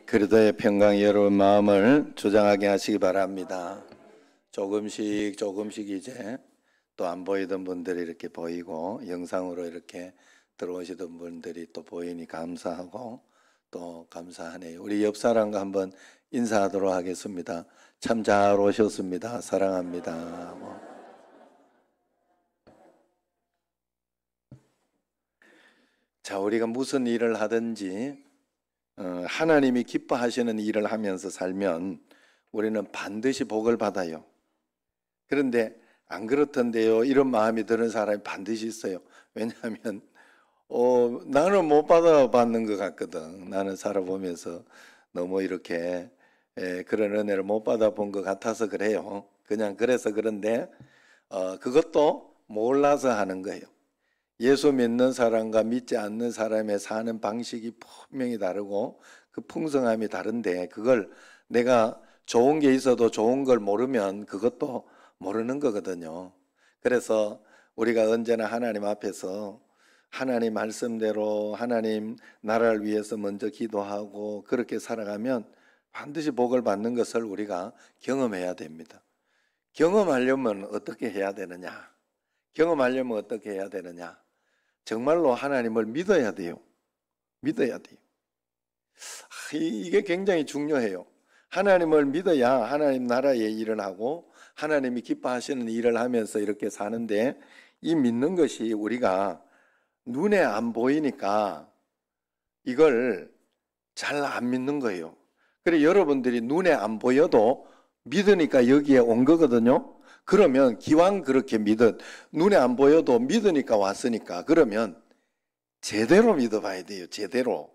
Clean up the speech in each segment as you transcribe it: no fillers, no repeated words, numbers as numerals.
그리스도의 평강이 여러분 마음을 주장하게 하시기 바랍니다. 조금씩 이제 또 안 보이던 분들이 이렇게 보이고 영상으로 이렇게 들어오시던 분들이 또 보이니 감사하고 또 감사하네요. 우리 옆 사람과 한번 인사하도록 하겠습니다. 참 잘 오셨습니다. 사랑합니다. 자, 우리가 무슨 일을 하든지 하나님이 기뻐하시는 일을 하면서 살면 우리는 반드시 복을 받아요. 그런데 안 그렇던데요, 이런 마음이 드는 사람이 반드시 있어요. 왜냐하면 나는 못 받아받는 것 같거든. 나는 살아보면서 너무 이렇게 그런 은혜를 못 받아본 것 같아서 그래요. 그냥 그래서 그런데 그것도 몰라서 하는 거예요. 예수 믿는 사람과 믿지 않는 사람의 사는 방식이 분명히 다르고 그 풍성함이 다른데, 그걸 내가 좋은 게 있어도 좋은 걸 모르면 그것도 모르는 거거든요. 그래서 우리가 언제나 하나님 앞에서 하나님 말씀대로 하나님 나라를 위해서 먼저 기도하고 그렇게 살아가면 반드시 복을 받는 것을 우리가 경험해야 됩니다. 경험하려면 어떻게 해야 되느냐? 경험하려면 어떻게 해야 되느냐? 정말로 하나님을 믿어야 돼요. 믿어야 돼요. 이게 굉장히 중요해요. 하나님을 믿어야 하나님 나라의 일을 하고 하나님이 기뻐하시는 일을 하면서 이렇게 사는데, 이 믿는 것이 우리가 눈에 안 보이니까 이걸 잘 안 믿는 거예요. 그래, 여러분들이 눈에 안 보여도 믿으니까 여기에 온 거거든요. 그러면 기왕 그렇게 눈에 안 보여도 믿으니까 왔으니까, 그러면 제대로 믿어봐야 돼요. 제대로.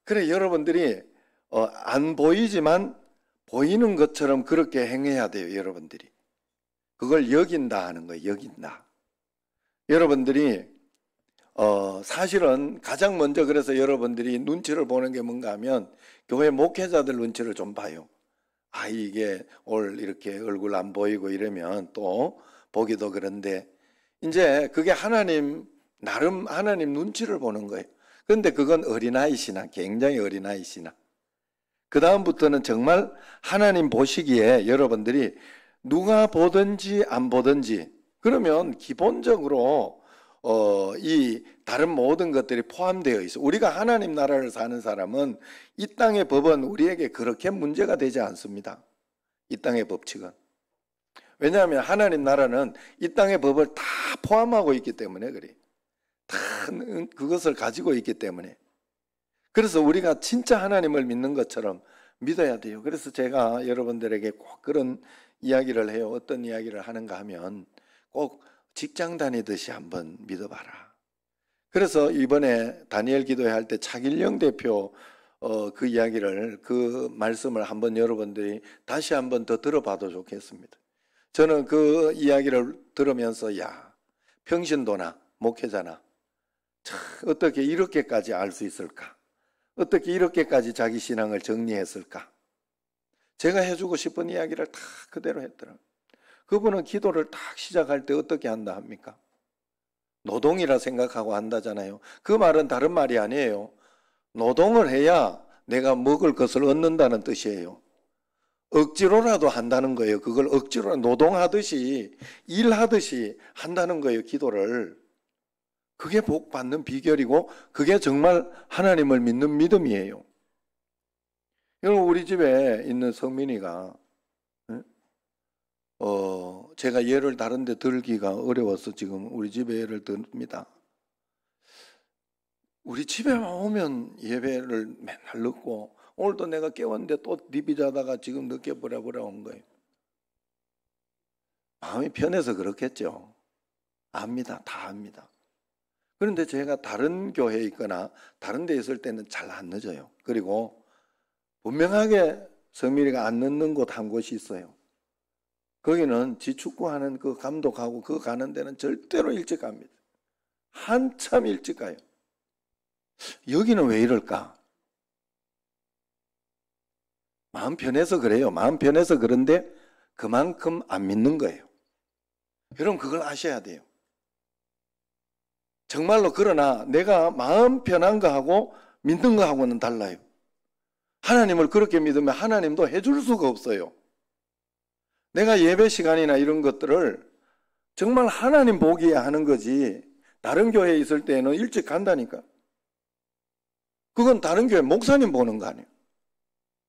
그래, 여러분들이 안 보이지만 보이는 것처럼 그렇게 행해야 돼요. 여러분들이 그걸 여긴다 하는 거예요. 여긴다. 여러분들이 사실은 가장 먼저, 그래서 여러분들이 눈치를 보는 게 뭔가 하면 교회 목회자들 눈치를 좀 봐요. 이게 이렇게 얼굴 안 보이고 이러면 또 보기도 그런데, 이제 그게 나름 하나님 눈치를 보는 거예요. 그런데 그건 어린아이 신앙, 굉장히 어린아이 신앙. 그 다음부터는 정말 하나님 보시기에 여러분들이 누가 보든지 안 보든지, 그러면 기본적으로 이 다른 모든 것들이 포함되어 있어. 우리가 하나님 나라를 사는 사람은 이 땅의 법은 우리에게 그렇게 문제가 되지 않습니다. 이 땅의 법칙은. 왜냐하면 하나님 나라는 이 땅의 법을 다 포함하고 있기 때문에 그래. 다 그것을 가지고 있기 때문에. 그래서 우리가 진짜 하나님을 믿는 것처럼 믿어야 돼요. 그래서 제가 여러분들에게 꼭 그런 이야기를 해요. 어떤 이야기를 하는가 하면 꼭 직장 다니듯이 한번 믿어봐라. 그래서 이번에 다니엘 기도회 할 때 차길령 대표 그 이야기를, 그 말씀을 한번 여러분들이 다시 한번 더 들어봐도 좋겠습니다. 저는 그 이야기를 들으면서 평신도나 목회자나 어떻게 이렇게까지 알 수 있을까? 어떻게 이렇게까지 자기 신앙을 정리했을까? 제가 해주고 싶은 이야기를 다 그대로 했더라고요. 그분은 기도를 딱 시작할 때 어떻게 한다 합니까? 노동이라 생각하고 한다잖아요. 그 말은 다른 말이 아니에요. 노동을 해야 내가 먹을 것을 얻는다는 뜻이에요. 억지로라도 한다는 거예요. 그걸 억지로 노동하듯이 일하듯이 한다는 거예요. 기도를. 그게 복 받는 비결이고 그게 정말 하나님을 믿는 믿음이에요. 여러분, 우리 집에 있는 성민이가 제가 예를 다른 데 들기가 어려워서 지금 우리 집에 예를 듭니다. 우리 집에만 오면 예배를 맨날 늦고, 오늘도 내가 깨웠는데 또 디비 자다가 지금 늦게 보라 온 거예요. 마음이 편해서 그렇겠죠. 압니다. 다 압니다. 그런데 제가 다른 교회에 있거나 다른 데 있을 때는 잘 안 늦어요. 그리고 분명하게 성민이가 안 늦는 곳 한 곳이 있어요. 거기는 지축구하는 그 감독하고 그 가는 데는 절대로 일찍 갑니다. 한참 일찍 가요. 여기는 왜 이럴까? 마음 편해서 그래요. 마음 편해서 그런데 그만큼 안 믿는 거예요. 여러분, 그걸 아셔야 돼요. 정말로. 그러나 내가 마음 편한 거하고 믿는 거하고는 달라요. 하나님을 그렇게 믿으면 하나님도 해줄 수가 없어요. 내가 예배 시간이나 이런 것들을 정말 하나님 보기에 하는 거지, 다른 교회에 있을 때는 일찍 간다니까. 그건 다른 교회 목사님 보는 거 아니에요.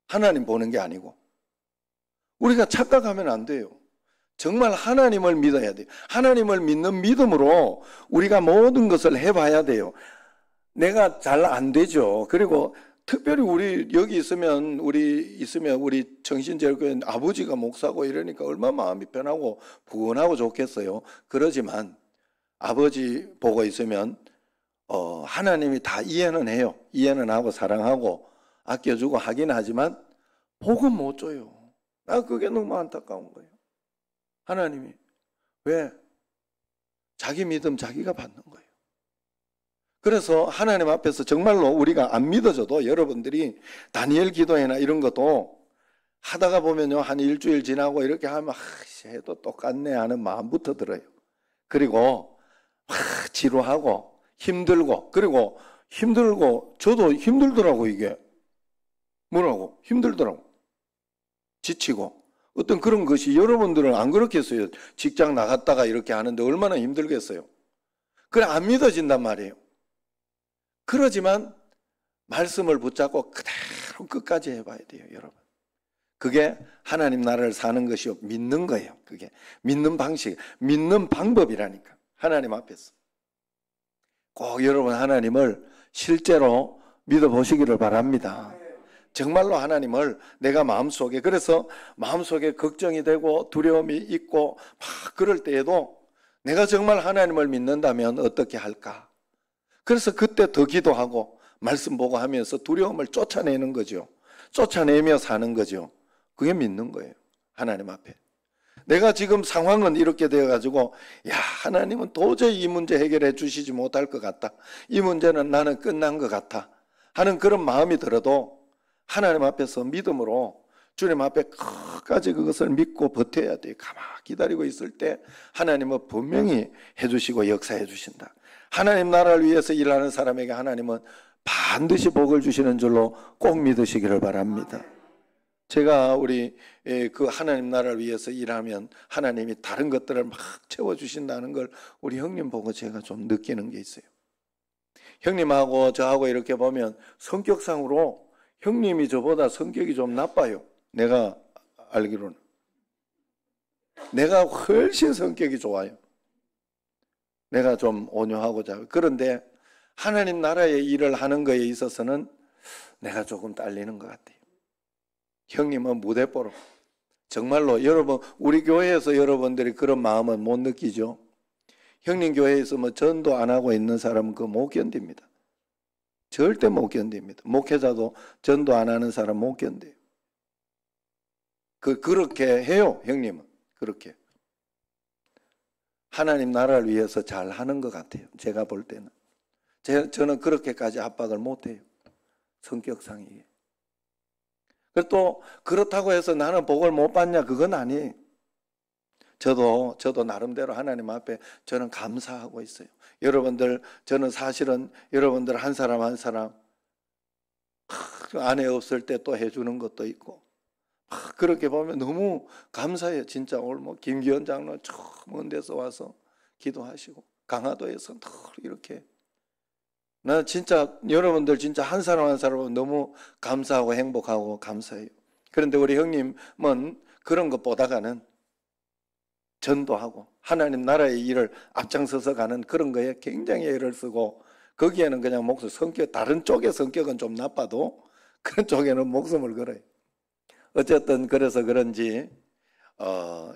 하나님 보는 게 아니고. 우리가 착각하면 안 돼요. 정말 하나님을 믿어야 돼요. 하나님을 믿는 믿음으로 우리가 모든 것을 해봐야 돼요. 내가 잘 안 되죠. 그리고 특별히 우리 여기 있으면 우리 정신제일교회 아버지가 목사고 이러니까 얼마나 마음이 편하고 부근하고 좋겠어요. 그러지만 아버지 보고 있으면 하나님이 다 이해는 해요. 이해는 하고 사랑하고 아껴주고 하긴 하지만 복은 못 줘요. 나 그게 너무 안타까운 거예요. 하나님이 왜? 자기 믿음 자기가 받는 거예요. 그래서 하나님 앞에서 정말로 우리가 안 믿어져도 여러분들이 다니엘 기도회나 이런 것도 하다가 보면요, 한 일주일 지나고 이렇게 하면 해도 똑같네 하는 마음부터 들어요. 그리고 지루하고 힘들고, 그리고 힘들고 저도 힘들더라고. 이게 뭐라고? 힘들더라고. 지치고. 어떤 그런 것이, 여러분들은 안 그렇겠어요? 직장 나갔다가 이렇게 하는데 얼마나 힘들겠어요? 그래, 안 믿어진단 말이에요. 그러지만 말씀을 붙잡고 그대로 끝까지 해봐야 돼요, 여러분. 그게 하나님 나라를 사는 것이요, 믿는 거예요. 그게 믿는 방식, 믿는 방법이라니까. 하나님 앞에서 꼭 여러분 하나님을 실제로 믿어보시기를 바랍니다. 정말로 하나님을 내가 마음속에, 그래서 마음속에 걱정이 되고 두려움이 있고 막 그럴 때에도 내가 정말 하나님을 믿는다면 어떻게 할까? 그래서 그때 더 기도하고 말씀 보고 하면서 두려움을 쫓아내는 거죠. 쫓아내며 사는 거죠. 그게 믿는 거예요. 하나님 앞에. 내가 지금 상황은 이렇게 되어가지고, 야, 하나님은 도저히 이 문제 해결해 주시지 못할 것 같다. 이 문제는 나는 끝난 것 같아. 하는 그런 마음이 들어도 하나님 앞에서 믿음으로 주님 앞에 끝까지 그것을 믿고 버텨야 돼요. 가만히 기다리고 있을 때 하나님은 분명히 해주시고 역사해 주신다. 하나님 나라를 위해서 일하는 사람에게 하나님은 반드시 복을 주시는 줄로 꼭 믿으시기를 바랍니다. 제가 우리 그 하나님 나라를 위해서 일하면 하나님이 다른 것들을 막 채워주신다는 걸 우리 형님 보고 제가 좀 느끼는 게 있어요. 형님하고 저하고 이렇게 보면 성격상으로 형님이 저보다 성격이 좀 나빠요. 내가 알기로는. 내가 훨씬 성격이 좋아요. 내가 좀 온유하고 잘. 그런데 하나님 나라의 일을 하는 거에 있어서는 내가 조금 딸리는 것 같아요. 형님은 무대뽀로. 정말로 여러분, 우리 교회에서 여러분들이 그런 마음은 못 느끼죠. 형님 교회에 있으면 전도 안 하고 있는 사람은 그거 못 견딥니다. 절대 못 견딥니다. 목회자도 전도 안 하는 사람 못 견뎌요. 그렇게 해요, 형님은. 그렇게. 하나님 나라를 위해서 잘 하는 것 같아요. 제가 볼 때는. 저는 그렇게까지 압박을 못 해요. 성격상이에요. 그리고 또 그렇다고 해서 나는 복을 못 받냐? 그건 아니에요. 저도 나름대로 하나님 앞에 저는 감사하고 있어요. 여러분들, 저는 사실은 여러분들 한 사람 한 사람 아내 없을 때 또 해주는 것도 있고 그렇게 보면 너무 감사해요. 진짜 오늘 뭐 김기현 장로 저 먼 데서 와서 기도하시고 강화도에서 늘 이렇게 나 진짜 여러분들 진짜 한 사람 한 사람은 너무 감사하고 행복하고 감사해요. 그런데 우리 형님은 그런 것보다가는 전도하고 하나님 나라의 일을 앞장서서 가는 그런 거에 굉장히 애를 쓰고 거기에는 그냥 목숨, 성격, 다른 쪽의 성격은 좀 나빠도 그런 쪽에는 목숨을 걸어요. 어쨌든 그래서 그런지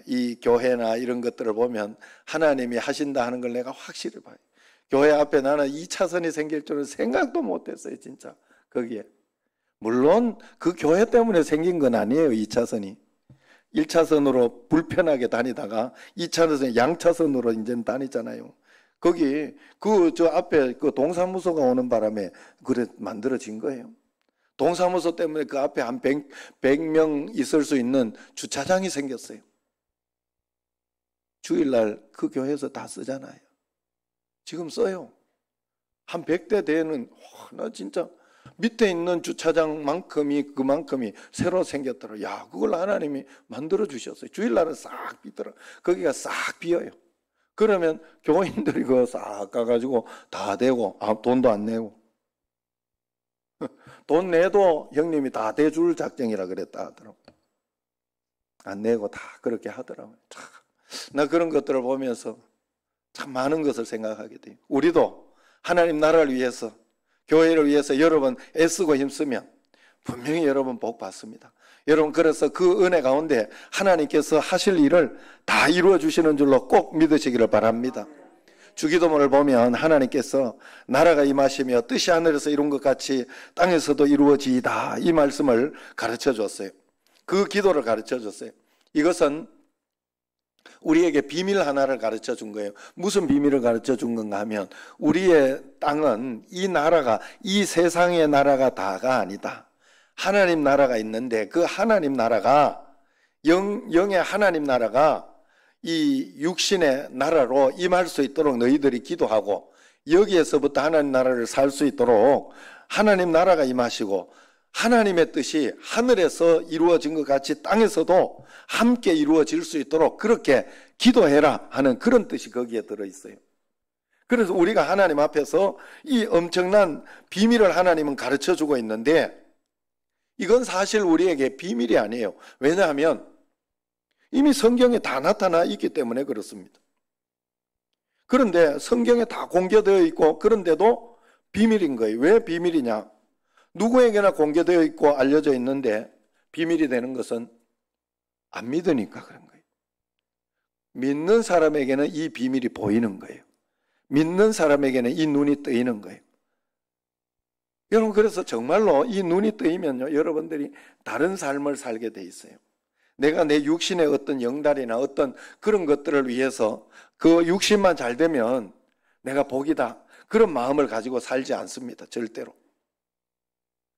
이 교회나 이런 것들을 보면 하나님이 하신다 하는 걸 내가 확실히 봐요. 교회 앞에 나는 2차선이 생길 줄은 생각도 못했어요. 진짜 거기에. 물론 그 교회 때문에 생긴 건 아니에요. 2차선이. 1차선으로 불편하게 다니다가 2차선 양차선으로 이제 다니잖아요. 거기 저 앞에 그 동사무소가 오는 바람에 그래 만들어진 거예요. 동사무소 때문에 그 앞에 한 100명 있을 수 있는 주차장이 생겼어요. 주일날 그 교회에서 다 쓰잖아요. 지금 써요. 한 100대 되는, 나 진짜 밑에 있는 주차장만큼이 그만큼이 새로 생겼더라. 야, 그걸 하나님이 만들어 주셨어요. 주일날은 싹 비더라. 거기가 싹 비어요. 그러면 교인들이 그거 싹 가가지고 다 대고, 돈도 안 내고. 돈 내도 형님이 다 대줄 작정이라 그랬다 하더라고. 안 내고 다 그렇게 하더라고요. 참, 나 그런 것들을 보면서 참 많은 것을 생각하게 돼요. 우리도 하나님 나라를 위해서, 교회를 위해서 여러분 애쓰고 힘쓰면 분명히 여러분 복 받습니다. 여러분, 그래서 그 은혜 가운데 하나님께서 하실 일을 다 이루어 주시는 줄로 꼭 믿으시기를 바랍니다. 주기도문을 보면 하나님께서 나라가 임하시며 뜻이 하늘에서 이룬 것 같이 땅에서도 이루어지이다, 이 말씀을 가르쳐 줬어요. 그 기도를 가르쳐 줬어요. 이것은 우리에게 비밀 하나를 가르쳐 준 거예요. 무슨 비밀을 가르쳐 준 건가 하면, 우리의 땅은, 이 나라가, 이 세상의 나라가 다가 아니다. 하나님 나라가 있는데 그 하나님 나라가, 영의 하나님 나라가 이 육신의 나라로 임할 수 있도록 너희들이 기도하고, 여기에서부터 하나님 나라를 살 수 있도록 하나님 나라가 임하시고, 하나님의 뜻이 하늘에서 이루어진 것 같이 땅에서도 함께 이루어질 수 있도록 그렇게 기도해라 하는 그런 뜻이 거기에 들어있어요. 그래서 우리가 하나님 앞에서 이 엄청난 비밀을 하나님은 가르쳐주고 있는데, 이건 사실 우리에게 비밀이 아니에요. 왜냐하면 이미 성경에 다 나타나 있기 때문에 그렇습니다. 그런데 성경에 다 공개되어 있고, 그런데도 비밀인 거예요. 왜 비밀이냐? 누구에게나 공개되어 있고 알려져 있는데 비밀이 되는 것은 안 믿으니까 그런 거예요. 믿는 사람에게는 이 비밀이 보이는 거예요. 믿는 사람에게는 이 눈이 뜨이는 거예요. 여러분, 그래서 정말로 이 눈이 뜨이면요, 여러분들이 다른 삶을 살게 돼 있어요. 내가 내 육신의 어떤 영달이나 어떤 그런 것들을 위해서 그 육신만 잘 되면 내가 복이다, 그런 마음을 가지고 살지 않습니다. 절대로.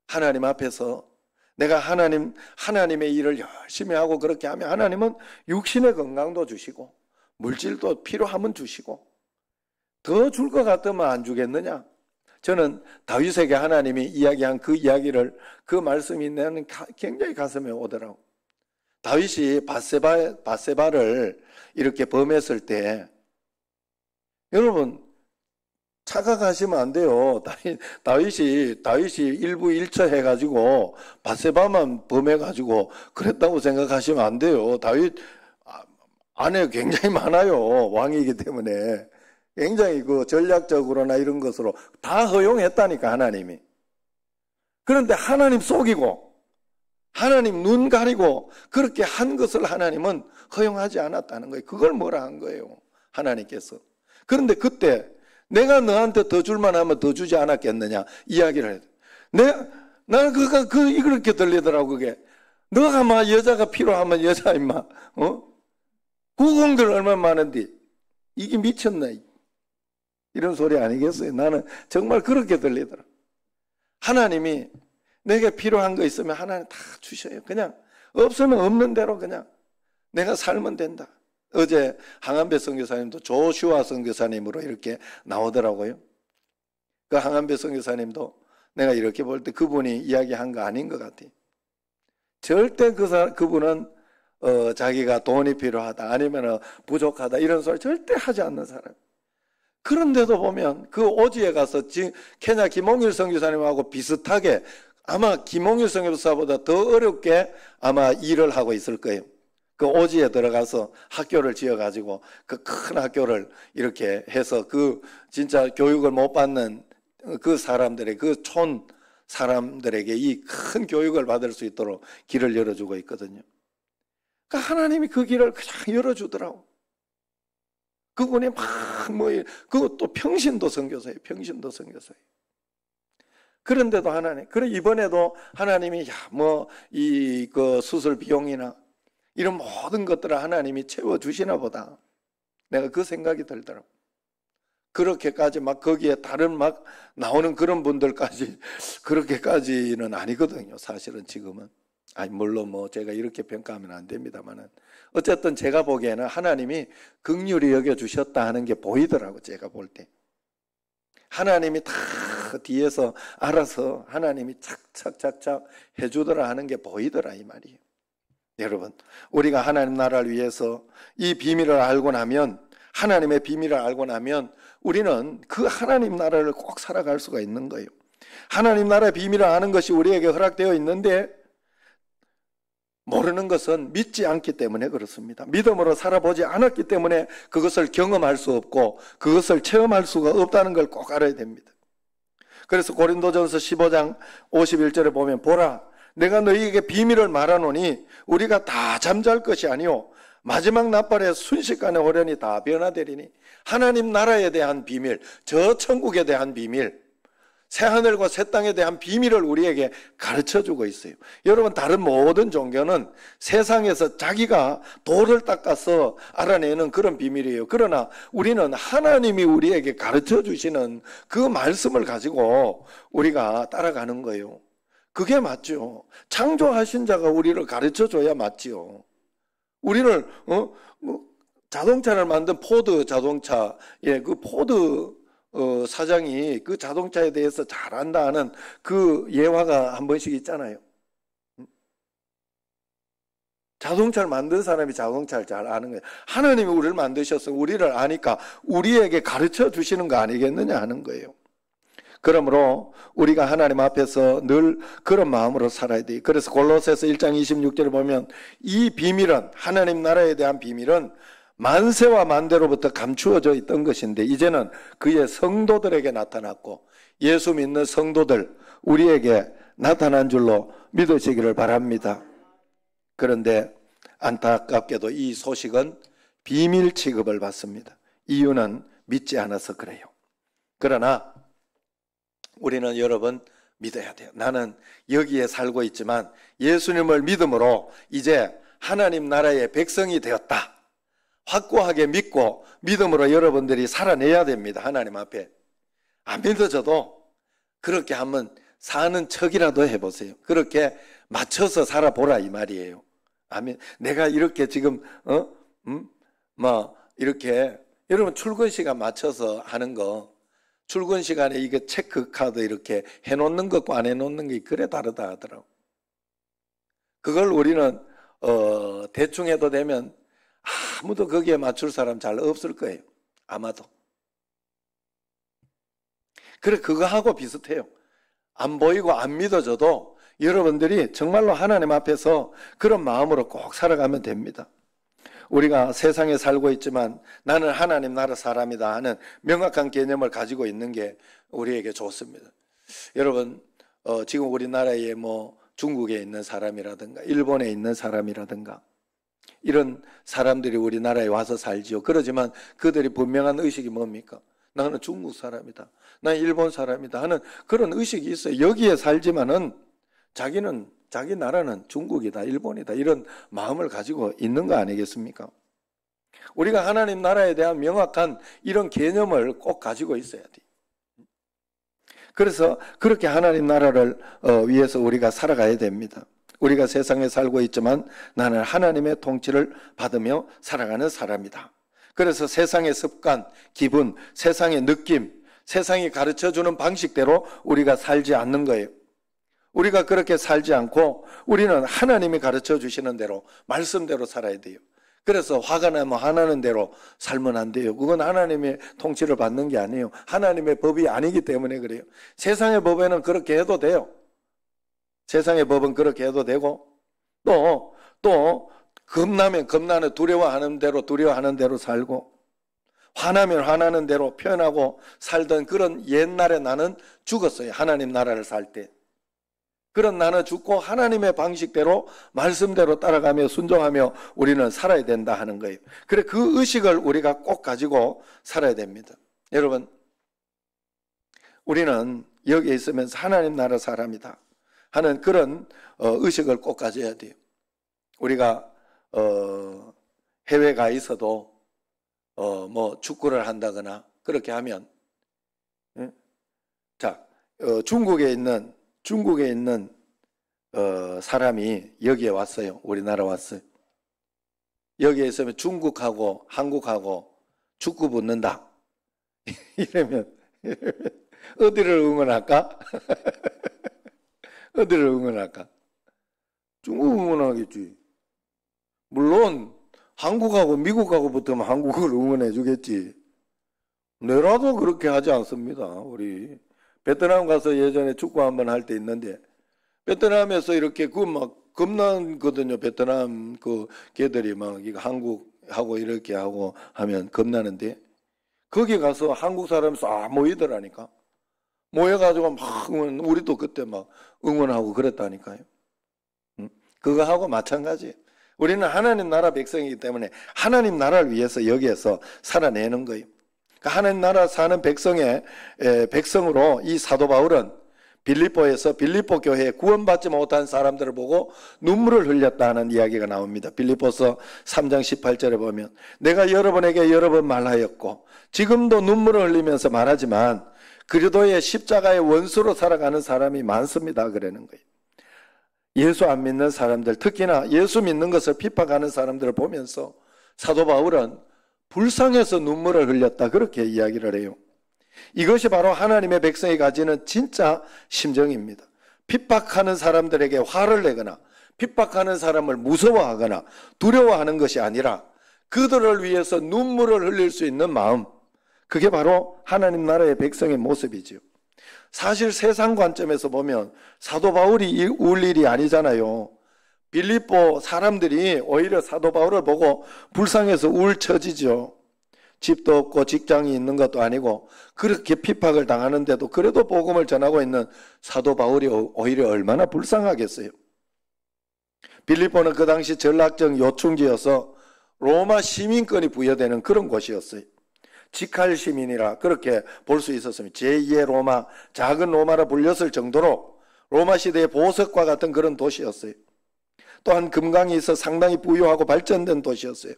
하나님 앞에서 내가 하나님의 일을 열심히 하고 그렇게 하면 하나님은 육신의 건강도 주시고 물질도 필요하면 주시고, 더 줄 것 같으면 안 주겠느냐? 저는 다윗에게 하나님이 이야기한 그 이야기를, 그 말씀이 나는 굉장히 가슴에 오더라고. 다윗이 밧세바를 이렇게 범했을 때, 여러분 착각하시면 안 돼요. 다윗이 일부일처 해가지고 밧세바만 범해가지고 그랬다고 생각하시면 안 돼요. 다윗 아내 굉장히 많아요. 왕이기 때문에 굉장히 그 전략적으로나 이런 것으로 다 허용했다니까, 하나님이. 그런데 하나님 속이고 하나님 눈 가리고 그렇게 한 것을 하나님은 허용하지 않았다는 거예요. 그걸 뭐라 한 거예요, 하나님께서. 그런데 그때 내가 너한테 더 줄만 하면 더 주지 않았겠느냐 이야기를 해요. 나는 그렇게 들리더라고. 그게 너가 막 여자가 필요하면 여자 임마, 구공들 얼마나 많은데 이게 미쳤나, 이런 소리 아니겠어요? 나는 정말 그렇게 들리더라고. 하나님이 내게 필요한 거 있으면 하나님 다 주셔요. 그냥 없으면 없는 대로 그냥 내가 살면 된다. 어제 항암배 선교사님도 조슈아 선교사님으로 이렇게 나오더라고요. 그 항암배 선교사님도 내가 이렇게 볼 때 그분이 이야기한 거 아닌 것 같아요. 절대 그분은 자기가 돈이 필요하다, 아니면 부족하다, 이런 소리 절대 하지 않는 사람. 그런데도 보면 그 오지에 가서 케냐 김홍일 선교사님하고 비슷하게, 아마 김홍일 선교사보다 더 어렵게 아마 일을 하고 있을 거예요. 그 오지에 들어가서 학교를 지어가지고 그 큰 학교를 이렇게 해서 그 진짜 교육을 못 받는 그 사람들의, 그 촌 사람들에게 이 큰 교육을 받을 수 있도록 길을 열어주고 있거든요. 그러니까 하나님이 그 길을 그냥 열어주더라고. 그분이 그것도 평신도 선교사예요. 평신도 선교사예요. 그런데도 하나님, 그래 이번에도 하나님이 그 수술 비용이나 이런 모든 것들을 하나님이 채워주시나 보다, 내가 그 생각이 들더라고. 그렇게까지 거기에 다른 나오는 그런 분들까지 그렇게까지는 아니거든요. 사실은 지금은. 물론 제가 이렇게 평가하면 안 됩니다만은, 어쨌든 제가 보기에는 하나님이 긍휼히 여겨주셨다 하는 게 보이더라고, 제가 볼 때. 하나님이 다 뒤에서 알아서 하나님이 착착착착 해주더라 하는 게 보이더라 이 말이에요. 여러분, 우리가 하나님 나라를 위해서 이 비밀을 알고 나면, 하나님의 비밀을 알고 나면 우리는 그 하나님 나라를 꼭 살아갈 수가 있는 거예요. 하나님 나라의 비밀을 아는 것이 우리에게 허락되어 있는데 모르는 것은 믿지 않기 때문에 그렇습니다. 믿음으로 살아보지 않았기 때문에 그것을 경험할 수 없고 그것을 체험할 수가 없다는 걸 꼭 알아야 됩니다. 그래서 고린도전서 15장 51절에 보면 보라 내가 너희에게 비밀을 말하노니 우리가 다 잠잘 것이 아니요 마지막 날발에 순식간에 호련히 다 변화되리니 하나님 나라에 대한 비밀, 저 천국에 대한 비밀, 새하늘과 새 땅에 대한 비밀을 우리에게 가르쳐주고 있어요. 여러분, 다른 모든 종교는 세상에서 자기가 돌을 닦아서 알아내는 그런 비밀이에요. 그러나 우리는 하나님이 우리에게 가르쳐주시는 그 말씀을 가지고 우리가 따라가는 거예요. 그게 맞죠. 창조하신 자가 우리를 가르쳐줘야 맞지요. 우리를 자동차를 만든 포드 자동차, 그 포드 사장이 그 자동차에 대해서 잘 안다 하는 그 예화가 한 번씩 있잖아요. 자동차를 만든 사람이 자동차를 잘 아는 거예요. 하나님이 우리를 만드셔서 우리를 아니까 우리에게 가르쳐 주시는 거 아니겠느냐 하는 거예요. 그러므로 우리가 하나님 앞에서 늘 그런 마음으로 살아야 돼요. 그래서 골로새서 1장 26절을 보면 이 비밀은, 하나님 나라에 대한 비밀은 만세와 만대로부터 감추어져 있던 것인데 이제는 그의 성도들에게 나타났고 예수 믿는 성도들 우리에게 나타난 줄로 믿으시기를 바랍니다. 그런데 안타깝게도 이 소식은 비밀 취급을 받습니다. 이유는 믿지 않아서 그래요. 그러나 우리는 여러분 믿어야 돼요. 나는 여기에 살고 있지만 예수님을 믿음으로 이제 하나님 나라의 백성이 되었다. 확고하게 믿고 믿음으로 여러분들이 살아내야 됩니다. 하나님 앞에. 안 믿어져도 그렇게 한번 사는 척이라도 해보세요. 그렇게 맞춰서 살아보라 이 말이에요. 아멘. 내가 이렇게 지금 이렇게 여러분 출근 시간 맞춰서 하는 거, 출근 시간에 이게 체크카드 이렇게 해놓는 것과 안 해놓는 게 그래 다르다 하더라고. 그걸 우리는 대충 해도 되면 아무도 거기에 맞출 사람 잘 없을 거예요. 아마도. 그래, 그거하고 비슷해요. 안 보이고 안 믿어져도 여러분들이 정말로 하나님 앞에서 그런 마음으로 꼭 살아가면 됩니다. 우리가 세상에 살고 있지만 나는 하나님 나라 사람이다 하는 명확한 개념을 가지고 있는 게 우리에게 좋습니다. 여러분, 지금 우리나라에 중국에 있는 사람이라든가 일본에 있는 사람이라든가 이런 사람들이 우리나라에 와서 살지요. 그러지만 그들이 분명한 의식이 뭡니까? 나는 중국 사람이다. 나는 일본 사람이다 하는 그런 의식이 있어요. 여기에 살지만은 자기 나라는 중국이다, 일본이다 이런 마음을 가지고 있는 거 아니겠습니까? 우리가 하나님 나라에 대한 명확한 이런 개념을 꼭 가지고 있어야 돼요. 그래서 그렇게 하나님 나라를 위해서 우리가 살아가야 됩니다. 우리가 세상에 살고 있지만 나는 하나님의 통치를 받으며 살아가는 사람이다. 그래서 세상의 습관, 기분, 세상의 느낌, 세상이 가르쳐주는 방식대로 우리가 살지 않는 거예요. 우리가 그렇게 살지 않고 우리는 하나님이 가르쳐 주시는 대로 말씀대로 살아야 돼요. 그래서 화가 나면 화나는 대로 살면 안 돼요. 그건 하나님의 통치를 받는 게 아니에요. 하나님의 법이 아니기 때문에 그래요. 세상의 법에는 그렇게 해도 돼요. 세상의 법은 그렇게 해도 되고 또 겁나면 겁나는 두려워하는 대로 살고 화나면 화나는 대로 표현하고 살던 그런 옛날에 나는 죽었어요. 하나님 나라를 살 때. 그런 나는 죽고 하나님의 방식대로 말씀대로 따라가며 순종하며 우리는 살아야 된다 하는 거예요. 그래 그 의식을 우리가 꼭 가지고 살아야 됩니다. 여러분, 우리는 여기에 있으면서 하나님 나라 사람이다 하는 그런 의식을 꼭 가져야 돼요. 우리가 해외 가 있어도 축구를 한다거나 그렇게 하면 중국에 있는 사람이 여기에 왔어요. 우리나라 왔어요. 여기에 있으면 중국하고 한국하고 축구 붙는다. 이러면 어디를 응원할까? 어디를 응원할까? 중국 응원하겠지. 물론 한국하고 미국하고 붙으면 한국을 응원해 주겠지. 내라도 그렇게 하지 않습니다. 우리 베트남 가서 예전에 축구 한번 할 때 있는데 베트남에서 이렇게 그 막 겁나거든요. 베트남 그 걔들이 막 이거 한국하고 이렇게 하고 하면 겁나는데 거기 가서 한국 사람 싹 모이더라니까. 모여가지고 막 우리도 그때 막 응원하고 그랬다니까요. 그거하고 마찬가지. 우리는 하나님 나라 백성이기 때문에 하나님 나라를 위해서 여기에서 살아내는 거예요. 하나님 나라 사는 백성으로 이 사도 바울은 빌립보에서 빌립보 교회에 구원받지 못한 사람들을 보고 눈물을 흘렸다는 이야기가 나옵니다. 빌립보서 3장 18절에 보면 내가 여러분에게 여러 번 말하였고 지금도 눈물을 흘리면서 말하지만 그리스도의 십자가의 원수로 살아가는 사람이 많습니다. 그러는 거예요. 예수 안 믿는 사람들, 특히나 예수 믿는 것을 핍박하는 사람들을 보면서 사도 바울은 불쌍해서 눈물을 흘렸다 그렇게 이야기를 해요. 이것이 바로 하나님의 백성이 가지는 진짜 심정입니다. 핍박하는 사람들에게 화를 내거나 핍박하는 사람을 무서워하거나 두려워하는 것이 아니라 그들을 위해서 눈물을 흘릴 수 있는 마음, 그게 바로 하나님 나라의 백성의 모습이지요. 사실 세상 관점에서 보면 사도 바울이 울 일이 아니잖아요. 빌립보 사람들이 오히려 사도 바울을 보고 불쌍해서 울 처지죠. 집도 없고 직장이 있는 것도 아니고 그렇게 핍박을 당하는데도 그래도 복음을 전하고 있는 사도 바울이 오히려 얼마나 불쌍하겠어요. 빌립보는 그 당시 전락적 요충지여서 로마 시민권이 부여되는 그런 곳이었어요. 직할 시민이라 그렇게 볼 수 있었습니다. 제2의 로마, 작은 로마라 불렸을 정도로 로마 시대의 보석과 같은 그런 도시였어요. 또한 금강이 있어 상당히 부유하고 발전된 도시였어요.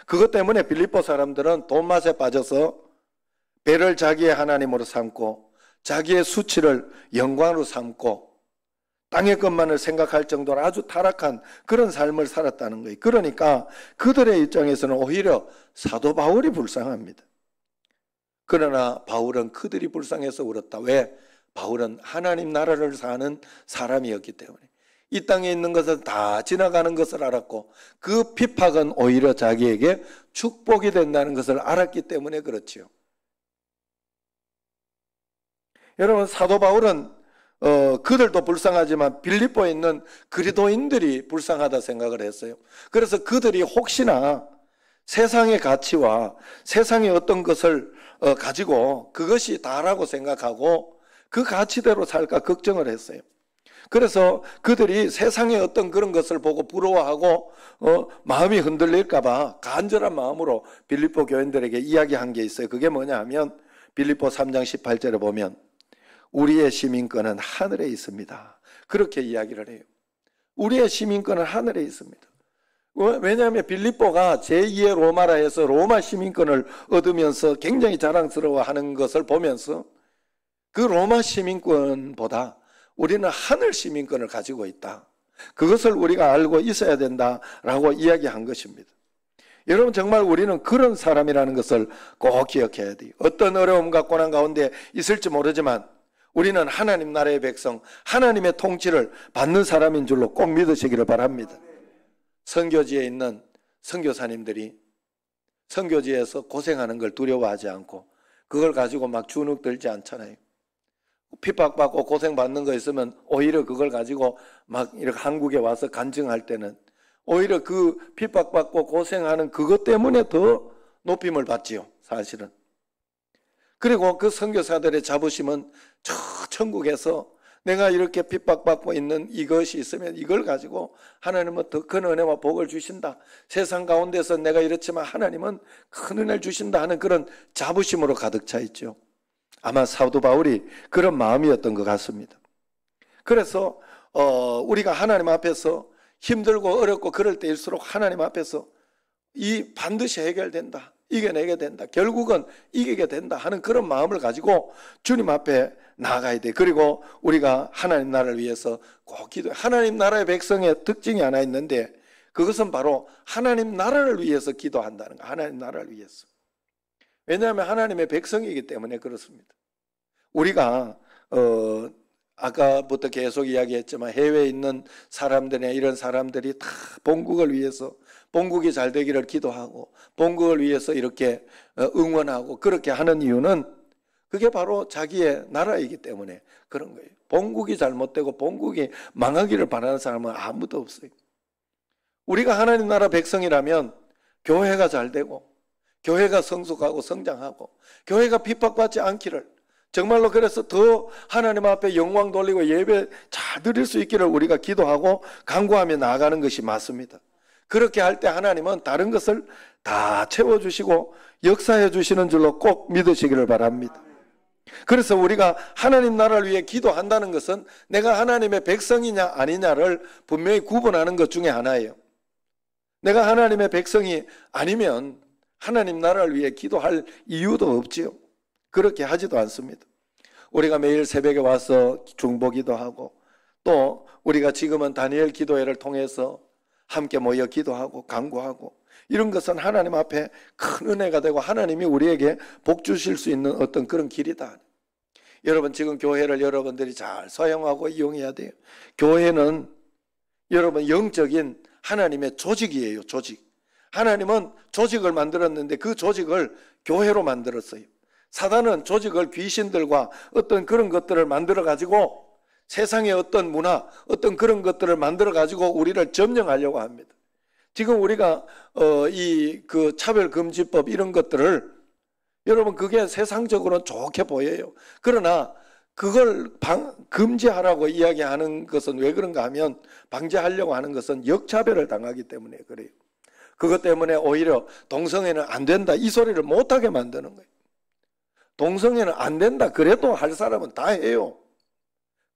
그것 때문에 빌립보 사람들은 돈맛에 빠져서 배를 자기의 하나님으로 삼고 자기의 수치를 영광으로 삼고 땅의 것만을 생각할 정도로 아주 타락한 그런 삶을 살았다는 거예요. 그러니까 그들의 입장에서는 오히려 사도 바울이 불쌍합니다. 그러나 바울은 그들이 불쌍해서 울었다. 왜? 바울은 하나님 나라를 사는 사람이었기 때문에 이 땅에 있는 것은 다 지나가는 것을 알았고 그 핍박은 오히려 자기에게 축복이 된다는 것을 알았기 때문에 그렇지요. 여러분 사도 바울은 그들도 불쌍하지만 빌립보에 있는 그리스도인들이 불쌍하다 생각을 했어요. 그래서 그들이 혹시나 세상의 가치와 세상의 어떤 것을 가지고 그것이 다라고 생각하고 그 가치대로 살까 걱정을 했어요. 그래서 그들이 세상의 어떤 그런 것을 보고 부러워하고 마음이 흔들릴까 봐 간절한 마음으로 빌립보 교인들에게 이야기한 게 있어요. 그게 뭐냐 하면 빌립보 3장 18절에 보면 우리의 시민권은 하늘에 있습니다. 그렇게 이야기를 해요. 우리의 시민권은 하늘에 있습니다. 왜냐하면 빌립보가 제2의 로마라 해서 로마 시민권을 얻으면서 굉장히 자랑스러워하는 것을 보면서 그 로마 시민권보다 우리는 하늘 시민권을 가지고 있다. 그것을 우리가 알고 있어야 된다라고 이야기한 것입니다. 여러분 정말 우리는 그런 사람이라는 것을 꼭 기억해야 돼요. 어떤 어려움과 고난 가운데 있을지 모르지만 우리는 하나님 나라의 백성, 하나님의 통치를 받는 사람인 줄로 꼭 믿으시기를 바랍니다. 선교지에 있는 선교사님들이 선교지에서 고생하는 걸 두려워하지 않고 그걸 가지고 막 주눅 들지 않잖아요. 핍박받고 고생받는 거 있으면 오히려 그걸 가지고 막 이렇게 한국에 와서 간증할 때는 오히려 그 핍박받고 고생하는 그것 때문에 더 높임을 받지요, 사실은. 그리고 그 선교사들의 자부심은 저 천국에서 내가 이렇게 핍박받고 있는 이것이 있으면 이걸 가지고 하나님은 더 큰 은혜와 복을 주신다. 세상 가운데서 내가 이렇지만 하나님은 큰 은혜를 주신다 하는 그런 자부심으로 가득 차 있죠. 아마 사도 바울이 그런 마음이었던 것 같습니다. 그래서 우리가 하나님 앞에서 힘들고 어렵고 그럴 때일수록 하나님 앞에서 이 반드시 해결된다. 이겨내게 된다. 결국은 이기게 된다 하는 그런 마음을 가지고 주님 앞에 나아가야 돼. 그리고 우리가 하나님 나라를 위해서 꼭 기도해. 하나님 나라의 백성의 특징이 하나 있는데 그것은 바로 하나님 나라를 위해서 기도한다는 거. 하나님 나라를 위해서. 왜냐하면 하나님의 백성이기 때문에 그렇습니다. 우리가 아까부터 계속 이야기했지만 해외에 있는 사람들이나 이런 사람들이 다 본국을 위해서 본국이 잘 되기를 기도하고 본국을 위해서 이렇게 응원하고 그렇게 하는 이유는 그게 바로 자기의 나라이기 때문에 그런 거예요. 본국이 잘못되고 본국이 망하기를 바라는 사람은 아무도 없어요. 우리가 하나님 나라 백성이라면 교회가 잘 되고 교회가 성숙하고 성장하고 교회가 핍박받지 않기를, 정말로 그래서 더 하나님 앞에 영광 돌리고 예배 잘 드릴 수 있기를 우리가 기도하고 간구하며 나아가는 것이 맞습니다. 그렇게 할 때 하나님은 다른 것을 다 채워주시고 역사해 주시는 줄로 꼭 믿으시기를 바랍니다. 그래서 우리가 하나님 나라를 위해 기도한다는 것은 내가 하나님의 백성이냐 아니냐를 분명히 구분하는 것 중에 하나예요. 내가 하나님의 백성이 아니면 하나님 나라를 위해 기도할 이유도 없지요. 그렇게 하지도 않습니다. 우리가 매일 새벽에 와서 중보기도 하고 또 우리가 지금은 다니엘 기도회를 통해서 함께 모여 기도하고 간구하고 이런 것은 하나님 앞에 큰 은혜가 되고 하나님이 우리에게 복 주실 수 있는 어떤 그런 길이다. 여러분, 지금 교회를 여러분들이 잘 사용하고 이용해야 돼요. 교회는 여러분 영적인 하나님의 조직이에요. 조직. 하나님은 조직을 만들었는데 그 조직을 교회로 만들었어요. 사단은 조직을 귀신들과 어떤 그런 것들을 만들어 가지고 세상의 어떤 문화, 어떤 그런 것들을 만들어 가지고 우리를 점령하려고 합니다. 지금 우리가 그 차별금지법 이런 것들을 여러분 그게 세상적으로는 좋게 보여요. 그러나 그걸 금지하라고 이야기하는 것은 왜 그런가 하면, 방지하려고 하는 것은 역차별을 당하기 때문에 그래요. 그것 때문에 오히려 동성애는 안 된다 이 소리를 못하게 만드는 거예요. 동성애는 안 된다 그래도 할 사람은 다 해요.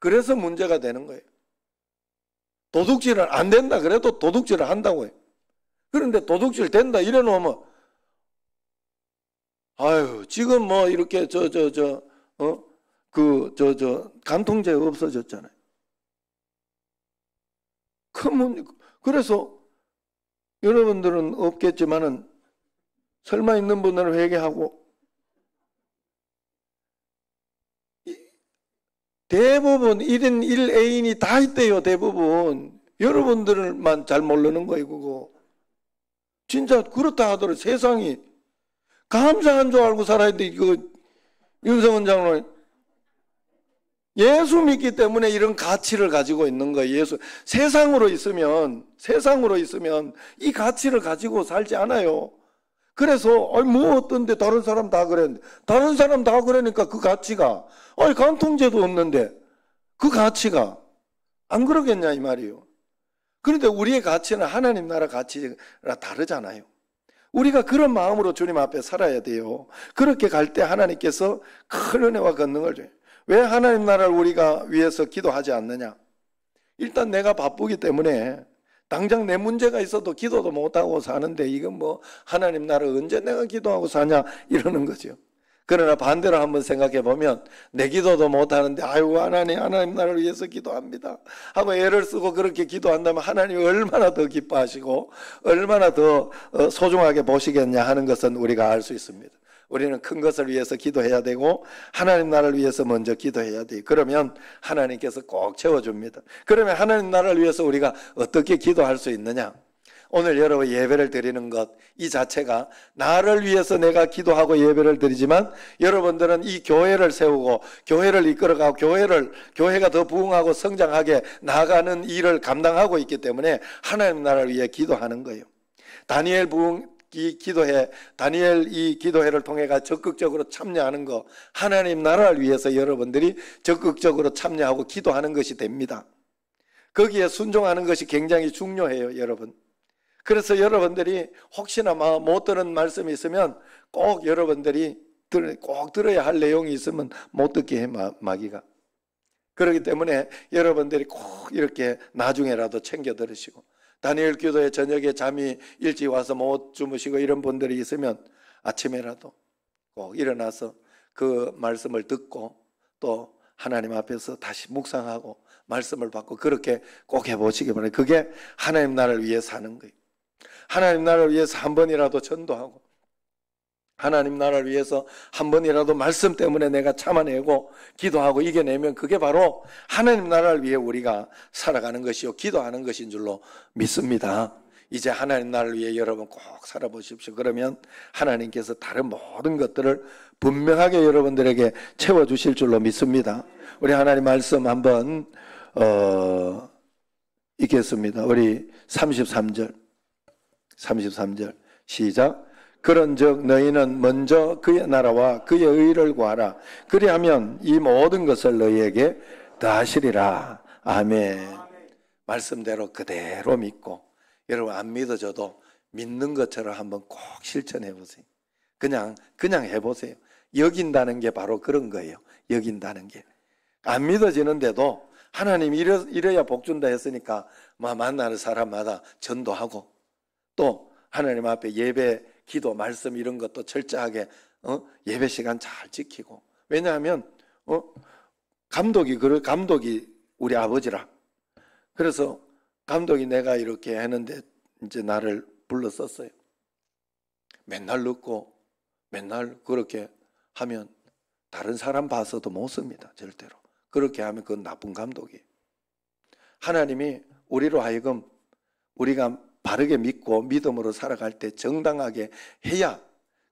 그래서 문제가 되는 거예요. 도둑질은 안 된다 그래도 도둑질을 한다고 해요. 그런데 도둑질 된다 이래 놓으면 아유 지금 뭐 이렇게 간통죄 없어졌잖아요. 그래서 여러분들은 없겠지만은 설마 있는 분들은 회개하고, 대부분 1인 1애인이 다 있대요. 대부분. 여러분들만 잘 모르는 거예요. 그거 진짜 그렇다 하더라도 세상이 감사한 줄 알고 살아야 돼. 윤석원 장로님 예수 믿기 때문에 이런 가치를 가지고 있는 거예요. 세상으로 있으면 이 가치를 가지고 살지 않아요. 그래서 뭐 어떤데 다른 사람 다 그랬는데, 다른 사람 다 그러니까 그 가치가 간통죄도 없는데 그 가치가 안 그러겠냐 이 말이에요. 그런데 우리의 가치는 하나님 나라 가치가 다르잖아요. 우리가 그런 마음으로 주님 앞에 살아야 돼요. 그렇게 갈 때 하나님께서 큰 은혜와 권능을 줘요. 왜 하나님 나라를 우리가 위해서 기도하지 않느냐? 일단 내가 바쁘기 때문에 당장 내 문제가 있어도 기도도 못하고 사는데 이건 뭐 하나님 나라 언제 내가 기도하고 사냐 이러는 거죠. 그러나 반대로 한번 생각해 보면 내 기도도 못하는데 아이고 하나님 나라를 위해서 기도합니다 하고 애를 쓰고 그렇게 기도한다면 하나님이 얼마나 더 기뻐하시고 얼마나 더 소중하게 보시겠냐 하는 것은 우리가 알 수 있습니다. 우리는 큰 것을 위해서 기도해야 되고 하나님 나라를 위해서 먼저 기도해야 돼요. 그러면 하나님께서 꼭 채워줍니다. 그러면 하나님 나라를 위해서 우리가 어떻게 기도할 수 있느냐? 오늘 여러분 예배를 드리는 것 이 자체가 나를 위해서 내가 기도하고 예배를 드리지만 여러분들은 이 교회를 세우고 교회를 이끌어가고 교회가 더 부흥하고 성장하게 나아가는 일을 감당하고 있기 때문에 하나님 나라를 위해 기도하는 거예요. 다니엘 이 기도회를 통해가 적극적으로 참여하는 거, 하나님 나라를 위해서 여러분들이 적극적으로 참여하고 기도하는 것이 됩니다. 거기에 순종하는 것이 굉장히 중요해요, 여러분. 그래서 여러분들이 혹시나 못 들은 말씀이 있으면 꼭 여러분들이 꼭 들어야 할 내용이 있으면 못 듣게 해, 마귀가. 그렇기 때문에 여러분들이 꼭 이렇게 나중에라도 챙겨 들으시고, 다니엘 기도회 저녁에 잠이 일찍 와서 못 주무시고 이런 분들이 있으면 아침에라도 꼭 일어나서 그 말씀을 듣고 또 하나님 앞에서 다시 묵상하고 말씀을 받고 그렇게 꼭 해보시기 바랍니다. 그게 하나님 나라를 위해 사는 거예요. 하나님 나라를 위해서 한 번이라도 전도하고 하나님 나라를 위해서 한 번이라도 말씀 때문에 내가 참아내고 기도하고 이겨내면 그게 바로 하나님 나라를 위해 우리가 살아가는 것이요 기도하는 것인 줄로 믿습니다. 이제 하나님 나라를 위해 여러분 꼭 살아보십시오. 그러면 하나님께서 다른 모든 것들을 분명하게 여러분들에게 채워주실 줄로 믿습니다. 우리 하나님 말씀 한번 읽겠습니다. 우리 33절 시작. 그런즉 너희는 먼저 그의 나라와 그의 의를 구하라. 그리하면 이 모든 것을 너희에게 더하시리라. 아멘. 말씀대로 그대로 믿고, 여러분 안 믿어져도 믿는 것처럼 한번 꼭 실천해 보세요. 그냥 해보세요. 여긴다는 게 바로 그런 거예요. 여긴다는 게. 안 믿어지는데도 하나님 이래야 복 준다 했으니까 만나는 사람마다 전도하고, 또 하나님 앞에 예배, 기도, 말씀 이런 것도 철저하게 예배 시간 잘 지키고. 왜냐하면 감독이 우리 아버지라. 그래서 감독이 내가 이렇게 했는데 이제 나를 불렀었어요. 맨날 늦고 맨날 그렇게 하면 다른 사람 봐서도 못 씁니다. 절대로. 그렇게 하면 그건 나쁜 감독이에요. 하나님이 우리로 하여금 우리가 바르게 믿고 믿음으로 살아갈 때 정당하게 해야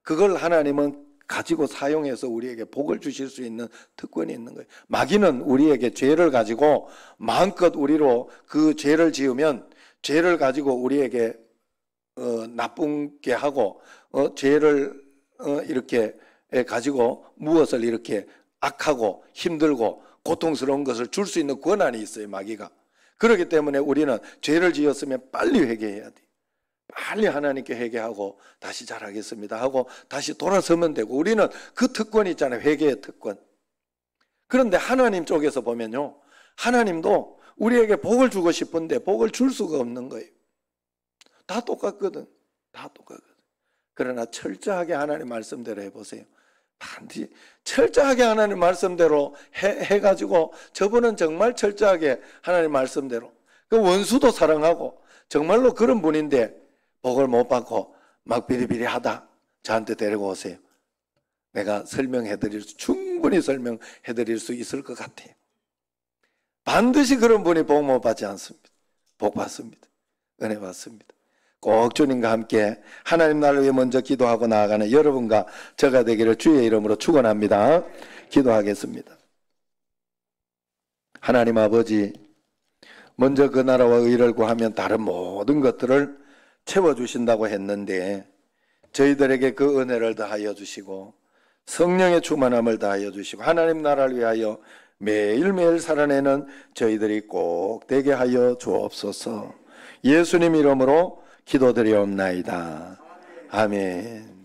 그걸 하나님은 가지고 사용해서 우리에게 복을 주실 수 있는 특권이 있는 거예요. 마귀는 우리에게 죄를 가지고 마음껏 우리로 그 죄를 지으면 죄를 가지고 우리에게 나쁘게 하고 죄를 이렇게 가지고 무엇을 이렇게 악하고 힘들고 고통스러운 것을 줄 수 있는 권한이 있어요. 마귀가. 그렇기 때문에 우리는 죄를 지었으면 빨리 회개해야 돼. 빨리 하나님께 회개하고 다시 잘하겠습니다 하고 다시 돌아서면 되고, 우리는 그 특권이 있잖아요. 회개의 특권. 그런데 하나님 쪽에서 보면요, 하나님도 우리에게 복을 주고 싶은데 복을 줄 수가 없는 거예요. 다 똑같거든. 다 똑같거든. 그러나 철저하게 하나님 말씀대로 해보세요. 반드시 철저하게 하나님 말씀대로 해가지고, 저분은 정말 철저하게 하나님 말씀대로, 그 원수도 사랑하고 정말로 그런 분인데 복을 못 받고 막 비리비리하다, 저한테 데리고 오세요. 내가 충분히 설명해드릴 수 있을 것 같아요. 반드시 그런 분이 복 못 받지 않습니다. 복 받습니다. 은혜 받습니다. 꼭 주님과 함께 하나님 나라를 위해 먼저 기도하고 나아가는 여러분과 저가 되기를 주의 이름으로 축원합니다. 기도하겠습니다. 하나님 아버지, 먼저 그 나라와 의를 구하면 다른 모든 것들을 채워주신다고 했는데, 저희들에게 그 은혜를 더하여 주시고 성령의 충만함을 더하여 주시고 하나님 나라를 위하여 매일매일 살아내는 저희들이 꼭 되게 하여 주옵소서. 예수님 이름으로 기도드리옵나이다. 아멘.